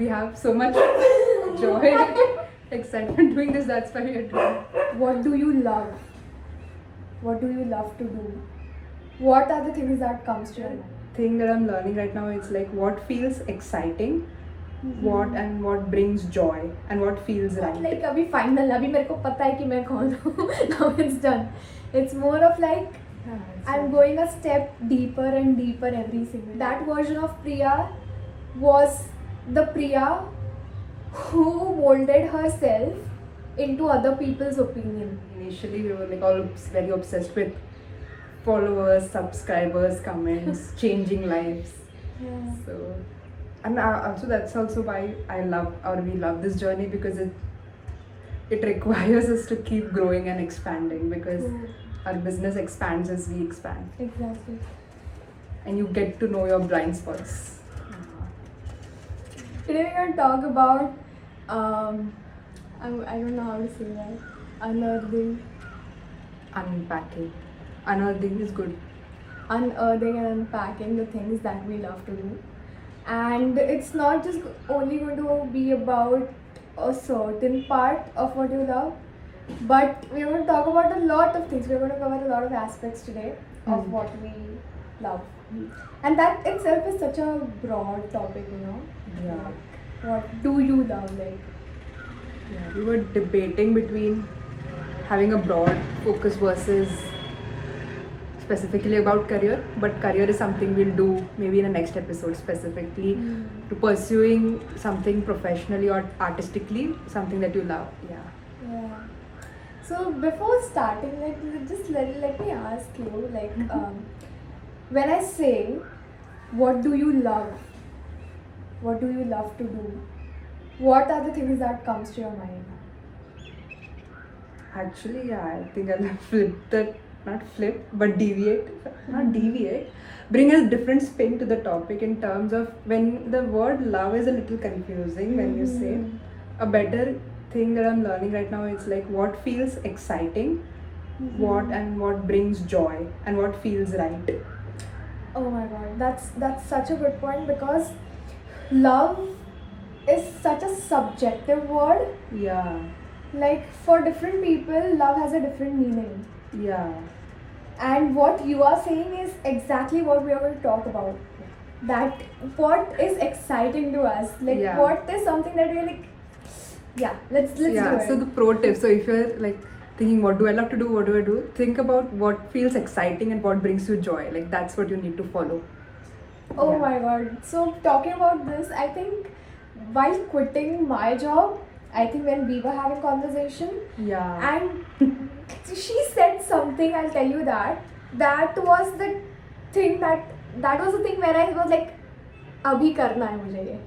we have so much joy, excitement doing this. That's why we are doing. What do you love? What do you love to do? What are the things that comes to your mind? Thing that I'm learning right now is like what feels exciting, what brings joy, and what feels right. Like अभी final अभी मेरे को पता है कि मैं कौन हूँ. Now it's done. It's more of like I'm going a step deeper and deeper every single. That version of Priya was the Priya who molded herself into other people's opinion. Initially, we were like all very obsessed with followers, subscribers, comments, changing lives. Yeah. So, and also that's also why we love this journey, because it requires us to keep growing and expanding, because our business expands as we expand. Exactly. And you get to know your blind spots. Today we're going to talk about I don't know how to say that. Unearthing. Unpacking. Unearthing is good. Unearthing and unpacking the things that we love to do. And it's not just only going to be about a certain part of what you love, but we're going to talk about a lot of things. We're going to cover a lot of aspects today of what we love. And that itself is such a broad topic, you know. Yeah. What do you love? Like, Yeah, we were debating between having a broad focus versus specifically about career, but career is something we'll do maybe in the next episode, specifically to pursuing something professionally or artistically, something that you love. yeah. So before starting, let me ask you, like, when I say, what do you love? What do you love to do? What are the things that comes to your mind? Actually, yeah, I think I'll flip that, not flip, but deviate, not deviate, bring a different spin to the topic in terms of when the word love is a little confusing when you say. A better thing that I'm learning right now is like what feels exciting, what brings joy, and what feels right. Oh my god, that's such a good point, because love is such a subjective word. Yeah, Like, for different people, love has a different meaning. yeah, And what you are saying is exactly what we are going to talk about. That what is exciting to us, like what is something that we're like, let's do it. So the pro tip, so if you're like thinking what do I love to do, what do I do, think about what feels exciting and what brings you joy. Like that's what you need to follow. Oh my god. So talking about this, I think while quitting my job, I think when we were having conversation, and she said something, I'll tell you that was the thing that was the thing where I was like, abhi karna hai mujhe ye.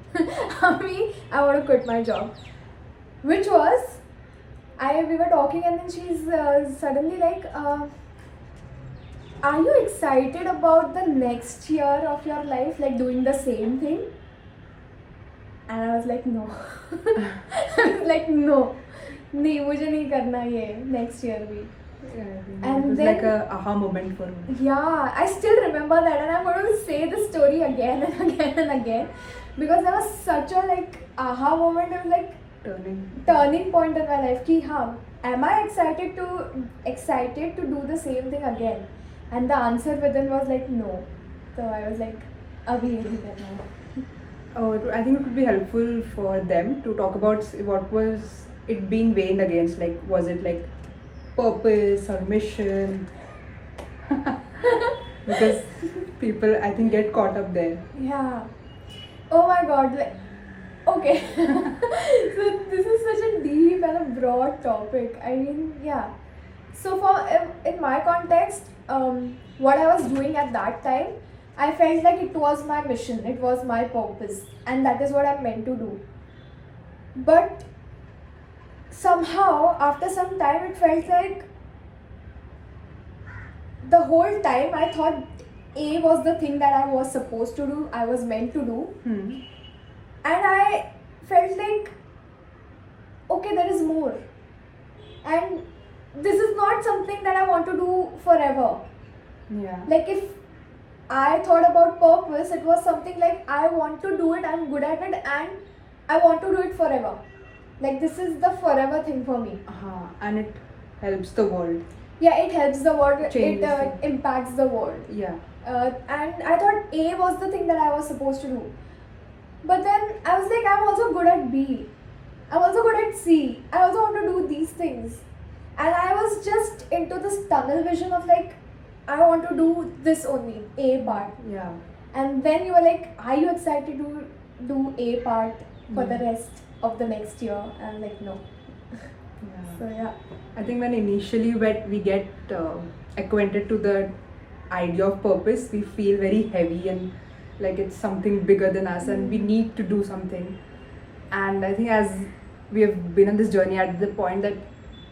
Abhi I want to quit my job. Which was, we were talking and then she's suddenly like, are you excited about the next year of your life, like doing the same thing? And I was like, no. I was like, no. नहीं मुझे नहीं करना ये next year भी. And it was then, like a aha moment for me. Yeah, I still remember that, and I'm going to say the story again and again and again, because there was such a like aha moment. It was like turning point in my life. Ki हाँ, am I excited to do the same thing again? And the answer within was like no. So I was like, abhi यही करना है. Oh, I think it would be helpful for them to talk about what was it being weighed against. Like, was it like purpose or mission? Because people, I think, get caught up there. Yeah. Oh my god. Like, okay. So this is such a deep and a broad topic. I mean, yeah. So in my context, what I was doing at that time, I felt like it was my mission, it was my purpose, and that is what I'm meant to do. But somehow, after some time, it felt like the whole time I thought A was the thing that I was supposed to do, I was meant to do. And I felt like, okay, there is more. And this is not something that I want to do forever. Yeah. Like, if I thought about purpose, it was something like I want to do it, I'm good at it, and I want to do it forever. Like, this is the forever thing for me. And it helps the world. Yeah, it helps the world. Changes It things. impacts the world. Yeah. And I thought A was the thing that I was supposed to do. But then I was like, I'm also good at B. I'm also good at C. I also want to do these things. And I was just into this tunnel vision of like, I want to do this only, A part. Yeah. And then you were like, are you excited to do A part for the rest of the next year? And I'm like, no. Yeah. So yeah. I think when initially we get acquainted to the idea of purpose, we feel very heavy and like it's something bigger than us and we need to do something. And I think as we have been on this journey at the point that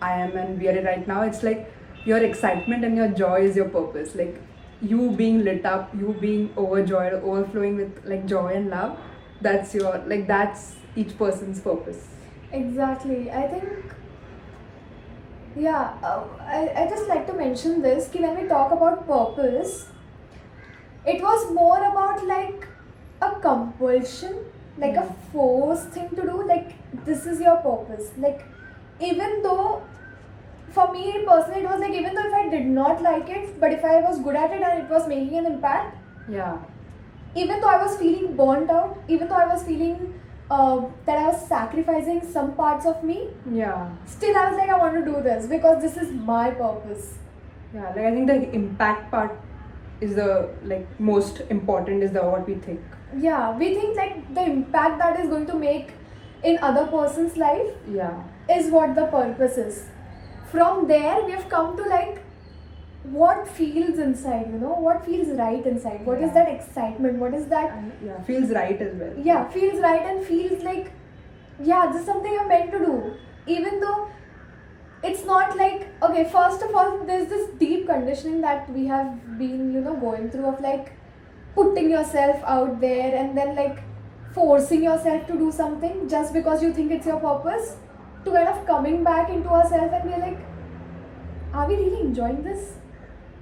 I am and we are in right now, it's like your excitement and your joy is your purpose. Like you being lit up, you being overjoyed, overflowing with like joy and love, that's that's each person's purpose. Exactly. I think, yeah, I just like to mention this, कि when we talk about purpose, it was more about like a compulsion, like a forced thing to do, like this is your purpose. Like, even though, for me personally, it was like, even though if I did not like it, but if I was good at it and it was making an impact, Yeah. even though I was feeling burnt out, even though I was feeling that I was sacrificing some parts of me, Yeah. still I was like, I want to do this because this is my purpose. Yeah, like I think the impact part is the like most important is the what we think. Yeah, we think like the impact that is going to make in other person's life Yeah. is what the purpose is. From there, we have come to like what feels inside, what feels right inside. What is Yeah. that excitement? What is that? And yeah, feels right as well. Yeah, feels right and feels like, yeah, this is something you're meant to do. Even though it's not like, okay, first of all, there's this deep conditioning that we have been, going through of like putting yourself out there and then like forcing yourself to do something just because you think it's your purpose, to kind of coming back into ourselves and we're like, are we really enjoying this?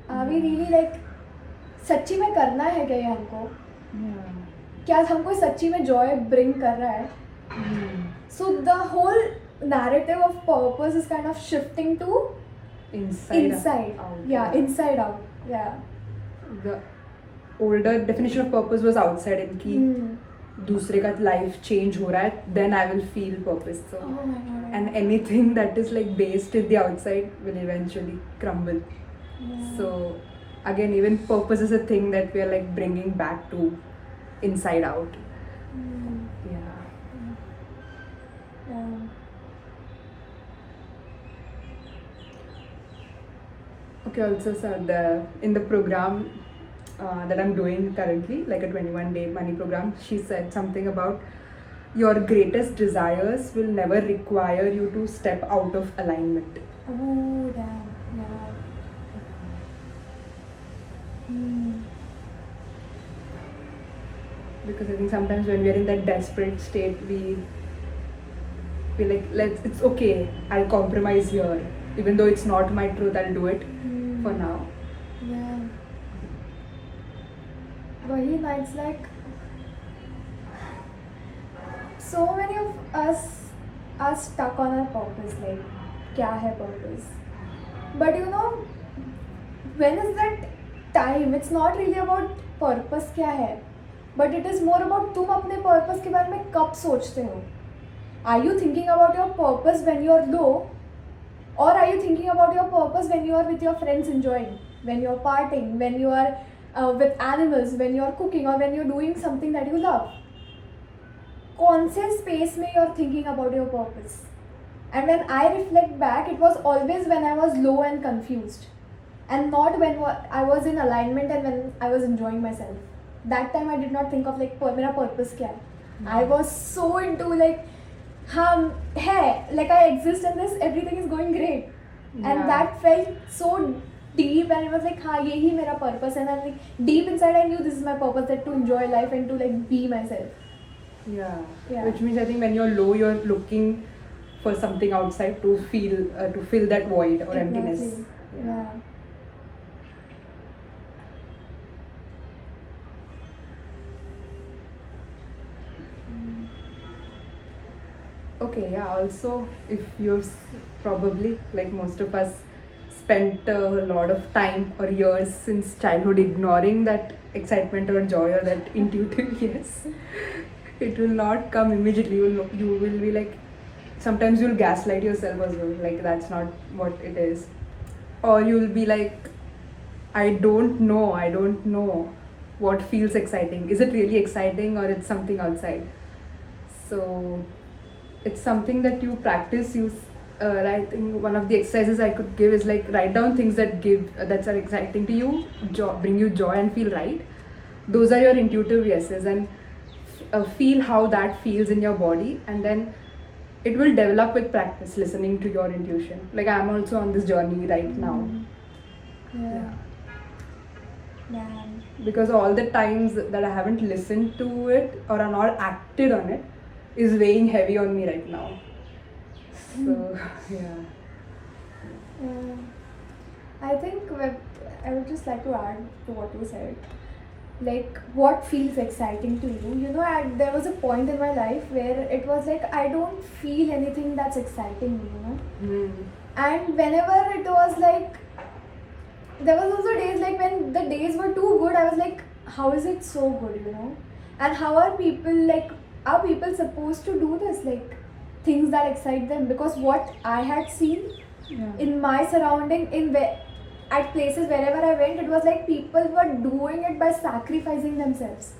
Are we really like, सच्ची में करना है क्या ये हमको? Yeah. क्या हमको सच्ची में joy bring कर रहा है? So the whole narrative of purpose is kind of shifting to Inside. out. Yeah, inside out. Yeah. The older definition of purpose was outside in कि दूसरे का life change हो रहा है, then I will feel purpose. So, Oh my god. and anything that is like based in the outside will eventually crumble. Yeah. So again, even purpose is a thing that we are like bringing back to inside out. Yeah. Yeah. Okay, also sir, in the program that I'm doing currently, like a 21-day money program, she said something about your greatest desires will never require you to step out of alignment. Oh damn. Yeah. Because I think sometimes when we are in that desperate state, we feel like it's okay, I'll compromise here. Even though it's not my truth, I'll do it for now. Yeah. Wahi na, it's like so many of us are stuck on our purpose, like kya hai purpose? But when is that time? It's not really about purpose kya hai, but it is more about तुम अपने purpose के बारे में कब सोचते हो? Are you thinking about your purpose when you are low? Or are you thinking about your purpose when you are with your friends enjoying, when you are partying, when you are with animals, when you are cooking, or when you are doing something that you love? कौन से space में you are thinking about your purpose? And when I reflect back, it was always when I was low and confused, and not when I was in alignment and when I was enjoying myself. That time I did not think of like मेरा purpose क्या है. I was so into like like I exist in this, everything is going great. And that felt so deep and it was like यही मेरा purpose है. And like deep inside I knew this is my purpose, that to enjoy life and to like be myself. Yeah. Yeah. Which means I think when you're low, you're looking for something outside to fill that void or emptiness. Exactly. Yeah. Okay, yeah, also, if you've probably, like most of us, spent a lot of time or years since childhood ignoring that excitement or joy or that intuitive yes, it will not come immediately. You will be like, sometimes you'll gaslight yourself as well, like that's not what it is. Or you'll be like, I don't know what feels exciting. Is it really exciting or it's something outside? So it's something that you practice. I think one of the exercises I could give is like write down things that are exciting to you, bring you joy and feel right. Those are your intuitive yeses, and feel how that feels in your body, and then it will develop with practice, listening to your intuition. Like I'm also on this journey right now. Yeah. Because all the times that I haven't listened to it or are not acted on it is weighing heavy on me right now. So yeah. I think I would just like to add to what you said. Like, what feels exciting to you? You know, there was a point in my life where it was like I don't feel anything that's exciting me, you know. And whenever it was like, there was also days like when the days were too good, I was like, how is it so good, you know? And how are people supposed to do this, like things that excite them? Because what I had seen in my surrounding, at places wherever I went, it was like people were doing it by sacrificing themselves,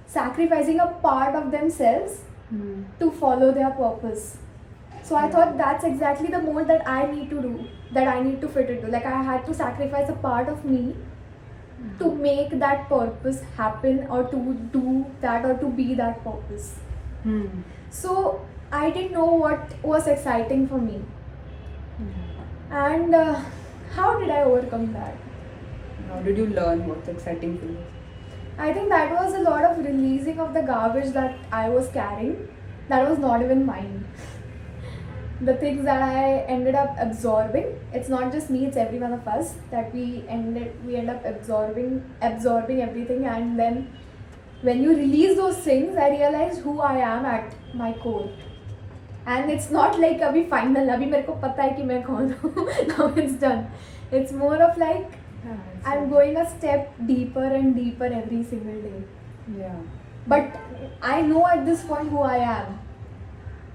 sacrificing a part of themselves to follow their purpose. So I thought that's exactly the mold that I need to do, that I need to fit into. Like I had to sacrifice a part of me to make that purpose happen, or to do that, or to be that purpose. So I didn't know what was exciting for me. And how did I overcome that? How did you learn what's exciting for you? I think that was a lot of releasing of the garbage that I was carrying, that was not even mine. The things that I ended up absorbing, it's not just me, it's every one of us, that we end up absorbing everything. And then when you release those things, I realized who I am at my core. And it's not like abhi final, abhi mere ko pata hai ki main kaun hu. Now it's done. It's more of like I'm going a step deeper and deeper every single day. Yeah. But I know at this point who I am.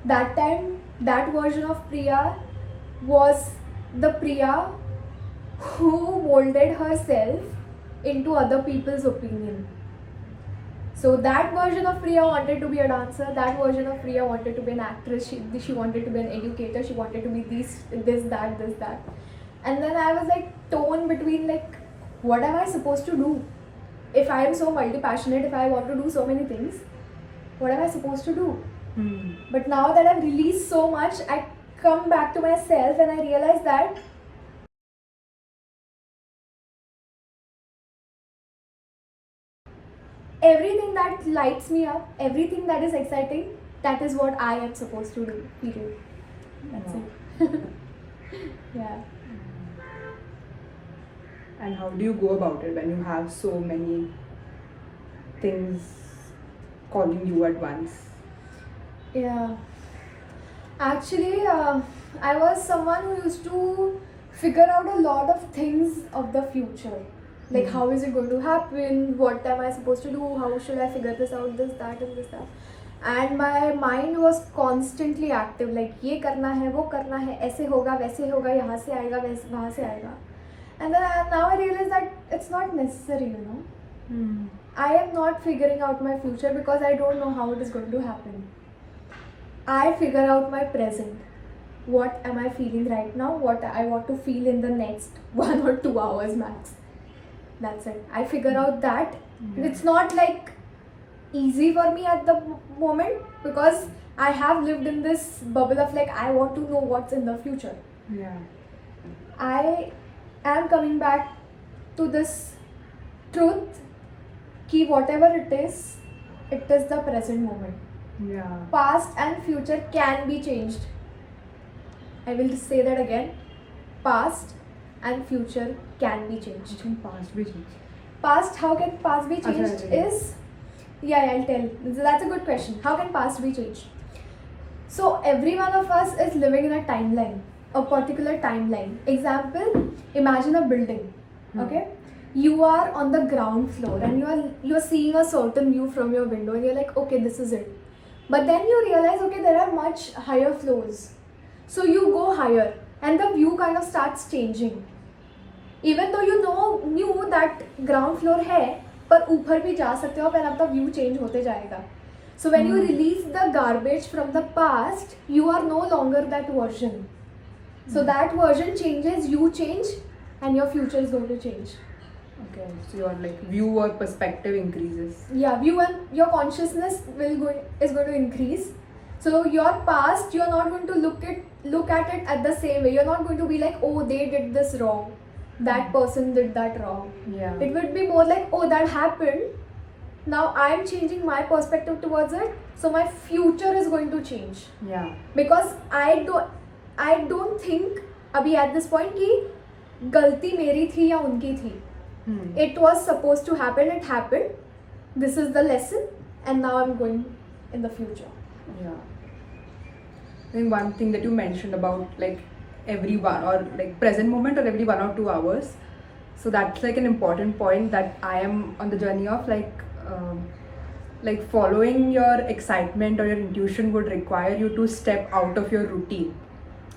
That time, that version of Priya was the Priya who molded herself into other people's opinion. So that version of Priya wanted to be a dancer, that version of Priya wanted to be an actress, she wanted to be an educator, she wanted to be this, that. And then I was like torn between like, what am I supposed to do? If I am so multi-passionate, if I want to do so many things, what am I supposed to do? But now that I've released so much, I come back to myself and I realize that everything that lights me up, everything that is exciting, that is what I am supposed to do. Period. That's it. Yeah. And how do you go about it when you have so many things calling you at once? Yeah. Actually, I was someone who used to figure out a lot of things of the future. Like, how is it going to happen? What am I supposed to do? How should I figure this out? This, that, and this, that. And my mind was constantly active. Like, ये करना है, वो करना है, ऐसे होगा, वैसे होगा, यहाँ से आएगा, वहाँ से आएगा. And then now I realize that it's not necessary, you know. I am not figuring out my future because I don't know how it is going to happen. I figure out my present. What am I feeling right now? What I want to feel in the next 1 or 2 hours max. That's it. I figure out that. It's not like easy for me at the moment because I have lived in this bubble of like I want to know what's in the future. Yeah. I am coming back to this truth कि whatever it is the present moment. Yeah. Past and future can be changed. I will just say that again. Past and future can be changed. How can past be changed? Past, how can past be changed is... Yeah, I'll tell. That's a good question. How can past be changed? So every one of us is living in a timeline, a particular timeline. Example, imagine a building. Okay, you are on the ground floor and you're seeing a certain view from your window and you're like, okay, this is it. But then you realize, okay, there are much higher floors. So you go higher and the view kind of starts changing. Even though you knew that ground floor है, पर ऊपर भी जा सकते हो, पर अब the view change होते जाएगा. So when you release the garbage from the past, you are no longer that version. So that version changes, you change, and your future is going to change. Okay, so your like view or perspective increases. Yeah, view and your consciousness is going to increase. So your past, you're not going to look at it at the same way. You're not going to be like, oh, they did this wrong, that person did that wrong. Yeah. It would be more like, oh, that happened. Now I'm changing my perspective towards it, so my future is going to change. Yeah. Because I don't think अभी at this point कि गलती मेरी थी या उनकी थी. It was supposed to happen, it happened. This is the lesson, and now I'm going in the future. Yeah. I think one thing that you mentioned about like every 1 or like present moment or every 1 or 2 hours. So that's like an important point that I am on the journey of like following your excitement or your intuition would require you to step out of your routine.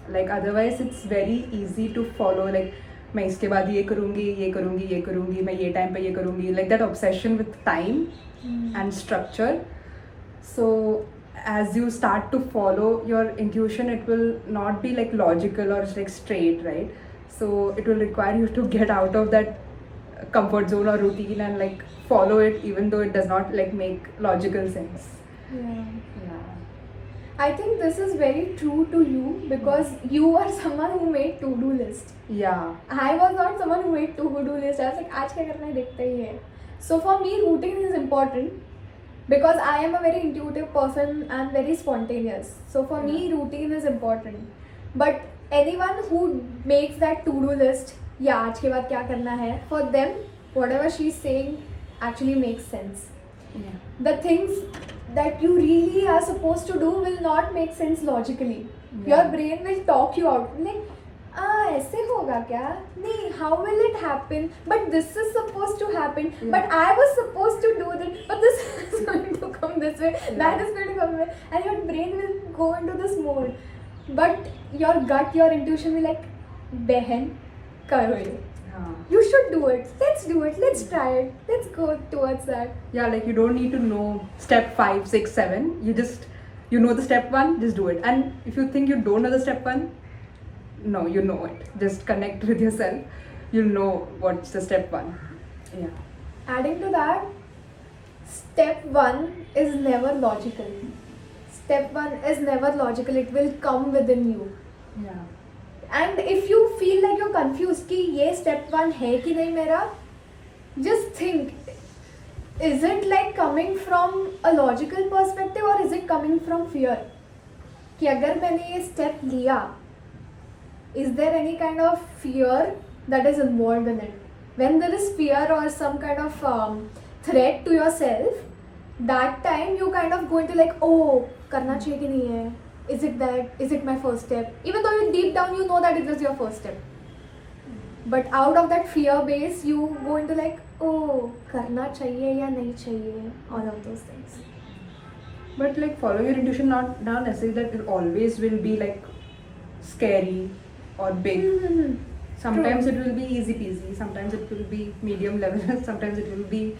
Like otherwise it's very easy to follow like मैं इसके बाद ये करूँगी मैं ये time पे ये करूँगी, like that obsession with time and structure. So as you start to follow your intuition, it will not be like logical or like straight, right? So it will require you to get out of that comfort zone or routine and like follow it even though it does not like make logical sense. Yeah. Yeah. I think this is very true to you because you are someone who made to-do list. Yeah. I was not someone who made to-do list. I was like, आज क्या करना है देखते ही है. So for me, routine is important because I am a very intuitive person and very spontaneous. So for me, routine is important. But anyone who makes that to-do list, या आज के बाद क्या करना है, for them, whatever she's saying actually makes sense. Yeah. The things that you really are supposed to do will not make sense logically. Yeah. Your brain will talk you out. Like, ऐसे होगा क्या? नहीं, how will it happen? But this is supposed to happen. Yeah. But I was supposed to do this. But this is going to come this way. Yeah. That is going to come this way. And your brain will go into this mode. But your gut, your intuition will like, बहन करो ये. You should do it. Let's do it. Let's try it. Let's go towards that. Yeah, like you don't need to know step 5, 6, 7. You know the step 1, just do it. And if you think you don't know the step 1, no, you know it. Just connect with yourself. You'll know what's the step 1. Yeah. Adding to that, step 1 is never logical. Step 1 is never logical. It will come within you. Yeah. And if you feel like you're confused कि ये step 1 है कि नहीं मेरा, just think, is it like coming from a logical perspective or is it coming from fear? कि अगर मैंने ये step लिया, is there any kind of fear that is involved in it? When there is fear or some kind of threat to yourself, that time you kind of go into like, oh, करना चाहिए कि नहीं है? Is it that? Is it my first step? Even though you deep down you know that it was your first step. But out of that fear base, you go into like, oh, करना चाहिए या नहीं चाहिए, all of those things. But like follow your intuition, not necessarily that it always will be like scary or big. Mm-hmm. Sometimes True. it will be easy peasy, sometimes it will be medium level, sometimes it will be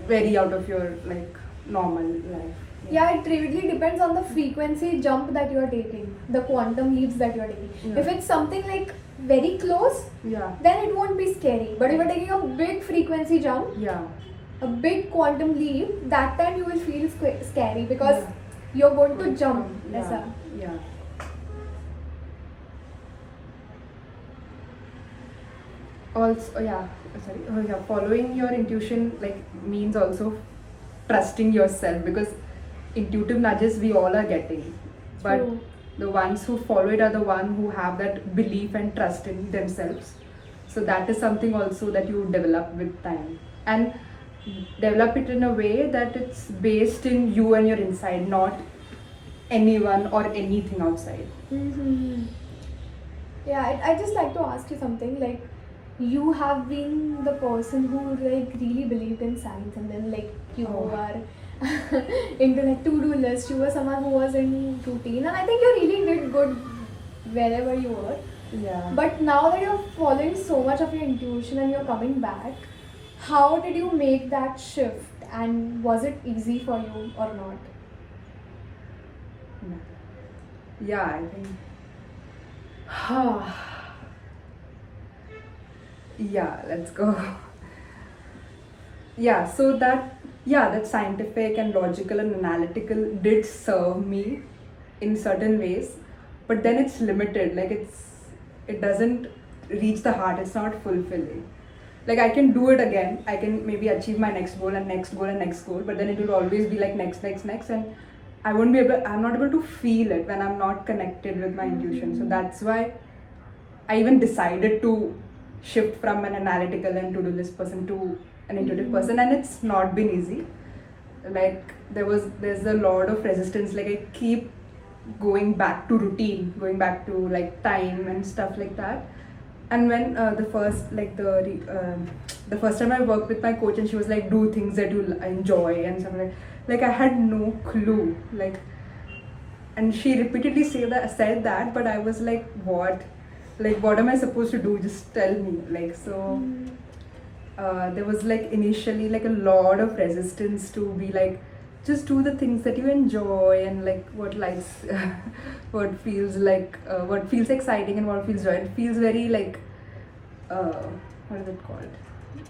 very out of your like normal life. Yeah, it really depends on the frequency jump that you are taking, the quantum leaps that you are taking. Yeah. If it's something like very close, Yeah. then it won't be scary. But if you're taking a big frequency jump, Yeah. a big quantum leap, that time you will feel scary because Yeah. you're going to jump. Yeah. ऐसा. Yeah. Also, following your intuition like means also trusting yourself, because intuitive nudges we all are getting, but True. the ones who follow it are the ones who have that belief and trust in themselves. So that is something also that you develop with time, and develop it in a way that it's based in you and your inside, not anyone or anything outside. Mm-hmm. Yeah, I just like to ask you something. Like, you have been the person who like really believed in science, and then like you are into like to-do list. You were someone who was in routine, and I think you really did good wherever you were. Yeah. But now that you're following so much of your intuition and you're coming back, how did you make that shift? And was it easy for you or not? Yeah, I think. Yeah, let's go. Yeah, so that scientific and logical and analytical did serve me in certain ways, but then it's limited. Like it doesn't reach the heart. It's not fulfilling. Like I can do it again. I can maybe achieve my next goal and next goal and next goal, but then it will always be like next, next, next, and I won't be able. I'm not able to feel it when I'm not connected with my intuition. So that's why I even decided to shift from an analytical and to-do list person to an intuitive person, and it's not been easy. Like there's a lot of resistance. Like I keep going back to routine, going back to like time and stuff like that. And when the first time I worked with my coach, and she was like, do things that you enjoy and something like I had no clue. Like, and she repeatedly said that, but I was like, what? Like, what am I supposed to do? Just tell me. Like, so there was like initially like a lot of resistance to be like, just do the things that you enjoy and like what lights, what feels like, what feels exciting and what feels joy. It feels very like, what is it called?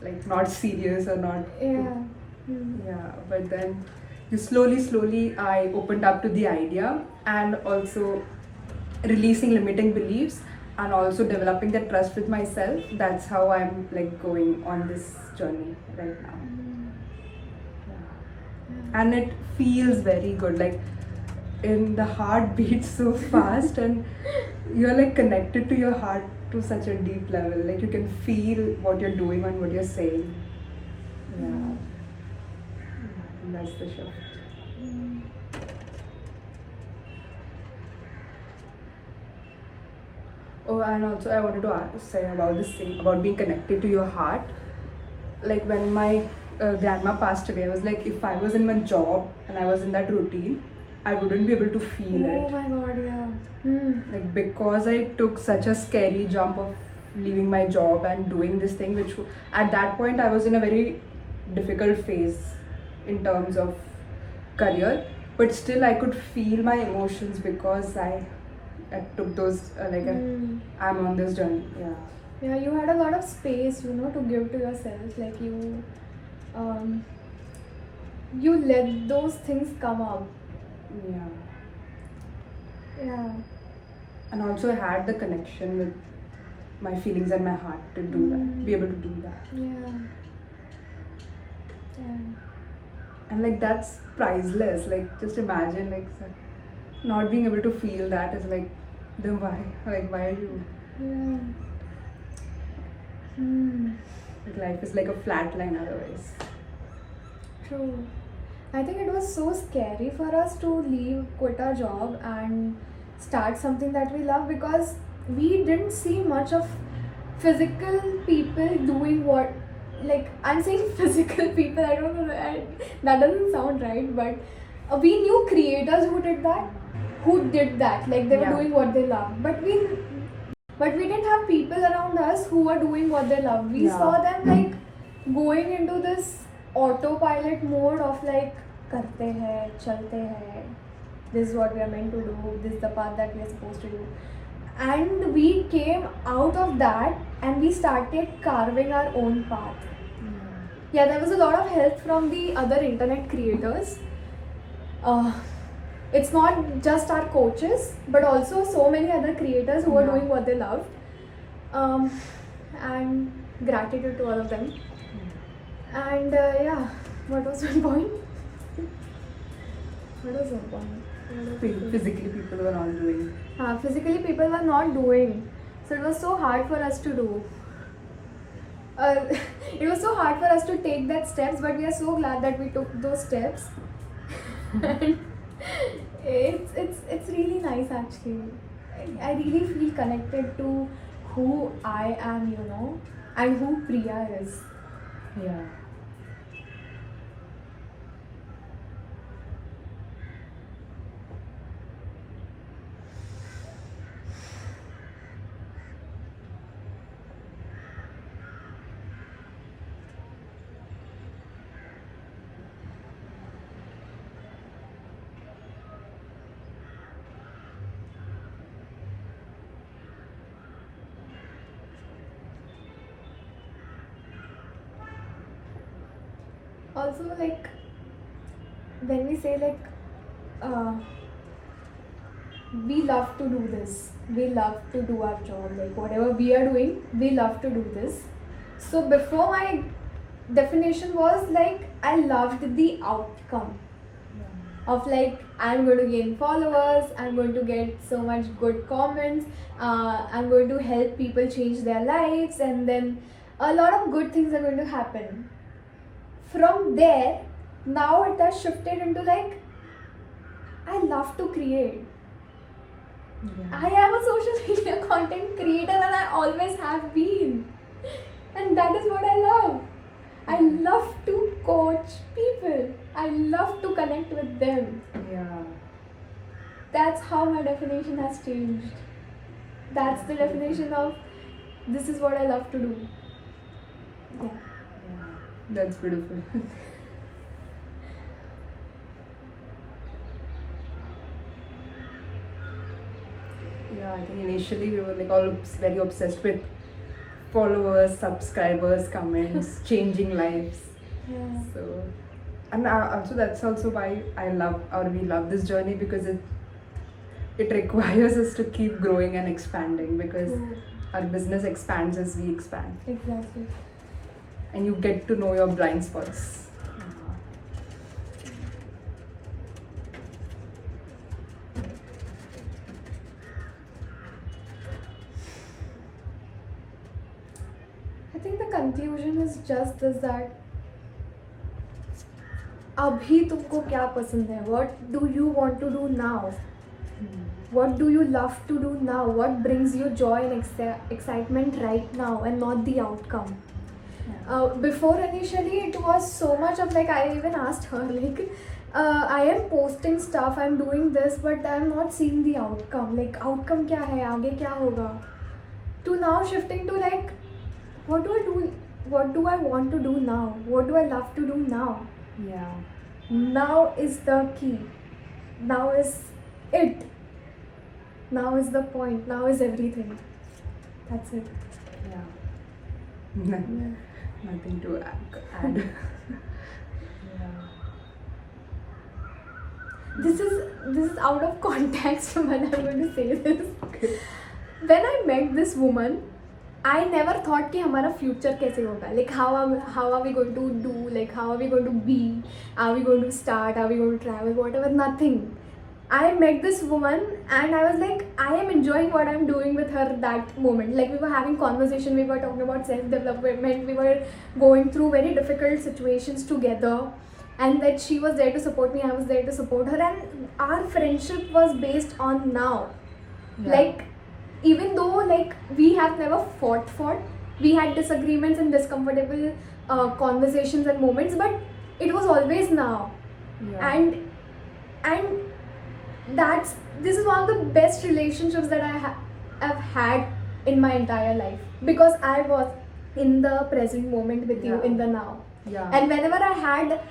Like not serious or not. Yeah. Yeah, but then you slowly, I opened up to the idea, and also releasing limiting beliefs, and also developing that trust with myself. That's how I'm like going on this journey right now. Yeah. And it feels very good. Like in the heart beats so fast, and you're like connected to your heart to such a deep level. Like you can feel what you're doing and what you're saying. Yeah. And that's the shift. Oh, and also I wanted to say about this thing about being connected to your heart. Like when my grandma passed away, I was like, if I was in my job and I was in that routine, I wouldn't be able to feel it. Oh my god, yeah. Like because I took such a scary jump of leaving my job and doing this thing, which at that point I was in a very difficult phase in terms of career, but still I could feel my emotions because I took those I'm on this journey. Yeah, you had a lot of space, to give to yourself. Like you let those things come out. Yeah. And also I had the connection with my feelings and my heart to do that, be able to do that. Yeah. And like that's priceless. Like just imagine like not being able to feel that is like, then why? Like why are you? Yeah. Like life is like a flat line otherwise. True. I think it was so scary for us to quit our job and start something that we love, because we didn't see much of physical people doing what, like I'm saying physical people, I don't know, that doesn't sound right, but we knew creators who did that, like they were doing what they love, but we didn't have people around us who were doing what they love. We saw them like going into this autopilot mode of like karte hai, chalte hai, this is what we are meant to do, this is the path that we are supposed to do. And we came out of that and we started carving our own path. Yeah, there was a lot of help from the other internet creators. It's not just our coaches, but also so many other creators who are doing what they love. And gratitude to all of them. And what was my point? Physically people were not doing. Physically people were not doing. So it was so hard for us to do. It was so hard for us to take that steps, but we are so glad that we took those steps. And It's really nice actually. I really feel connected to who I am, you know, and who Priya is. Yeah. Also, like when we say like uh, we love to do this, we love to do our job, like whatever we are doing, we love to do this. So before, my definition was like I loved the outcome of like I'm going to gain followers, I'm going to get so much good comments, I'm going to help people change their lives, and then a lot of good things are going to happen. From there, now it has shifted into like I love to create. Yeah. I am a social media content creator and I always have been. And that is what I love. I love to coach people. I love to connect with them. Yeah. That's how my definition has changed. That's the definition of this is what I love to do. Yeah. Yeah. That's beautiful. Yeah, I think initially we were like all very obsessed with followers, subscribers, comments, changing lives. Yeah. So, and also that's also why I love or we love this journey, because it requires us to keep growing and expanding, because True. our business expands as we expand, Exactly. and you get to know your blind spots. I think the conclusion is just this, that अभी तुमको क्या पसंद है? What do you want to do now? What do you love to do now? What brings you joy and excitement right now, and not the outcome? Before initially it was so much of like, I even asked her like, I am posting stuff, I'm doing this, but I'm not seeing the outcome. Like outcome क्या है? आगे क्या होगा? To now shifting to like, what do I do? What do I want to do now? What do I love to do now? Yeah. Now is the key. Now is it. Now is the point. Now is everything. That's it. Yeah. Yeah. Nothing to add. Yeah. This is out of context, but I'm going to say this. Okay. When I met this woman, I never thought कि हमारा future कैसे होगा. Like how are we going to do? Like how are we going to be? Are we going to start? Are we going to travel? Whatever. Nothing. I met this woman and I was like, I am enjoying what I'm doing with her that moment. Like we were having conversation, we were talking about self-development, we were going through very difficult situations together, and that she was there to support me, I was there to support her, and our friendship was based on now. Yeah. Like even though like we have never fought, we had disagreements and discomfortable conversations and moments, but it was always now. Yeah. And this is one of the best relationships that have had in my entire life, because I was in the present moment with you, Yeah. in the now. Yeah. And whenever I had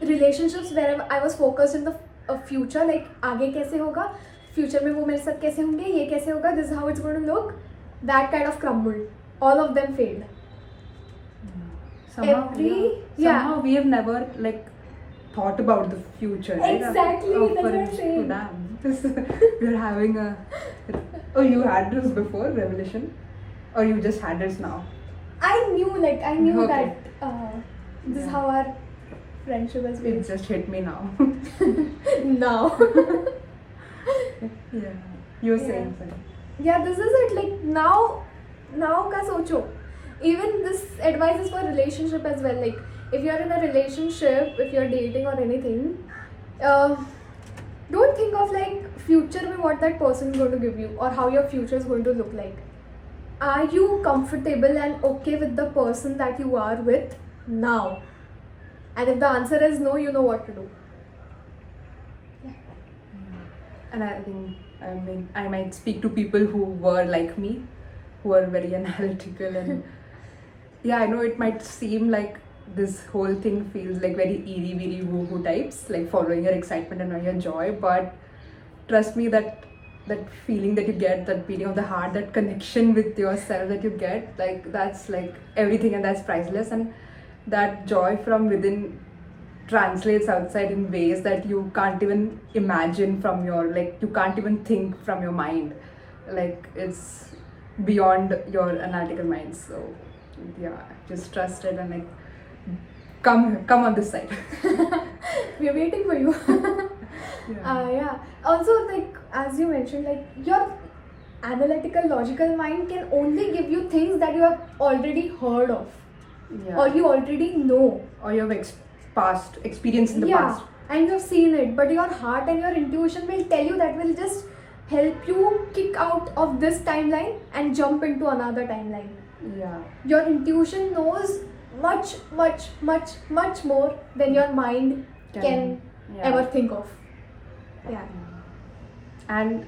relationships where I was focused in the future, like आगे कैसे होगा, future में वो मेरे साथ कैसे होंगे, ये कैसे होगा, this is how it's going to look, that kind of crumbled. All of them failed. Somehow we have never like thought about the future. Right? Exactly, Oh, that's what I'm for saying. damn. We're having a. Oh, you had this before revelation, or you just had this now? I knew Okay. that this is how our friendship has been. It just hit me now. Now. Yeah. You were Yeah. saying something. Yeah, this is it. Like now ka socho. Even this advice is for relationship as well. Like if you're in a relationship, if you're dating or anything, don't think of like future में what that person is going to give you or how your future is going to look like. Are you comfortable and okay with the person that you are with now? And if the answer is no, you know what to do. And I might speak to people who were like me, who are very analytical, and yeah, I know it might seem like this whole thing feels like very eerie, very woo-woo types, like following your excitement and your joy, but trust me, that feeling that you get, that beating of the heart, that connection with yourself that you get, like that's like everything, and that's priceless. And that joy from within translates outside in ways that you can't even imagine from your, like, you can't even think from your mind, like it's beyond your analytical mind. So yeah, just trust it and like come on this side. We're waiting for you. Yeah. Also, like as you mentioned, like your analytical, logical mind can only give you things that you have already heard of, or you already know, or you have past experience in the past. And you've seen it. But your heart and your intuition will tell you, that will just help you kick out of this timeline and jump into another timeline. Yeah. Your intuition knows much more than your mind can ever think of. Yeah. And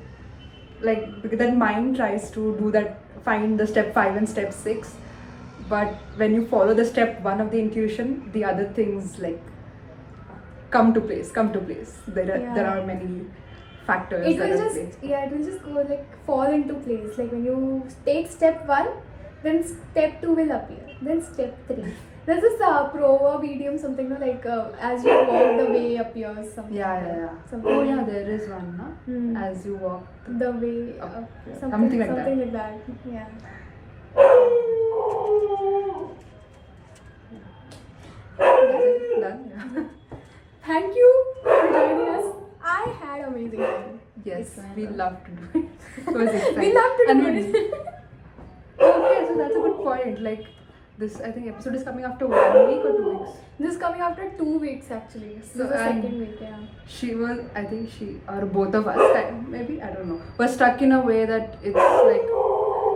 like because that mind tries to do that, find the step 5 and step 6, but when you follow the step 1 of the intuition, the other things like come to place. There are many factors. It will just go like fall into place. Like when you take step 1, then step 2 will appear, then step 3. There's this proverb idiom, something like as you walk the way appears. Something. Yeah. Something Oh yeah, there is one, no? As you walk the way up. Something like that. Yeah. Done. Yeah. Thank you for joining us. I had amazing time. Yes, we love to do it. It was exciting. We love to do it. Okay, so that's a good point. Like this, I think episode is coming after 1 week or 2 weeks. This is coming after 2 weeks actually. This is the second week, yeah. She was, I think she, or both of us, maybe, I don't know, was stuck in a way that it's like,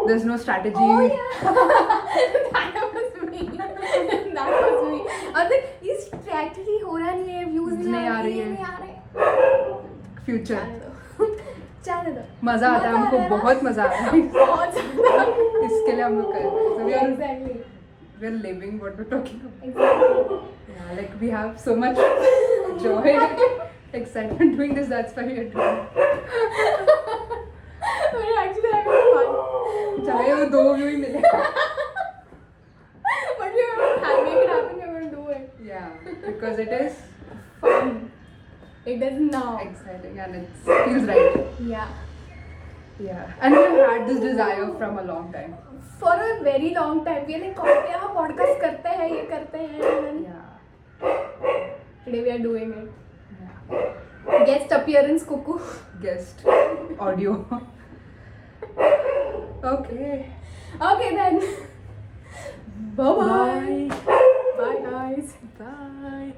there's no strategy. Oh yeah! That was me. I was like, ये strategy हो रहा नहीं है, views नहीं आ रहे. Future. जाने दो. मजा आता है हमको, बहुत मजा आता है. बहुत ज़्यादा. इसके लिए हम लोग कर रहे हैं. Exactly. We are living what we're talking about. Exactly. Yeah, like we have so much joy, excitement doing this. That's why we are doing it. We're actually having fun. चाहे वो 2 व्यू ही मिले. But we are make it happen. We're going to do it. Yeah, because it is Fun. It is now. exciting and it feels right. Yeah. Yeah, and we've had this desire from a long time. For a very long time. We are like, yeah, podcast करते हैं, ये करते हैं. Yeah. Today we are doing it. Yeah. Guest appearance, Kuku. Guest audio. Okay. Okay then. Bye-bye. Bye. Bye guys. Bye.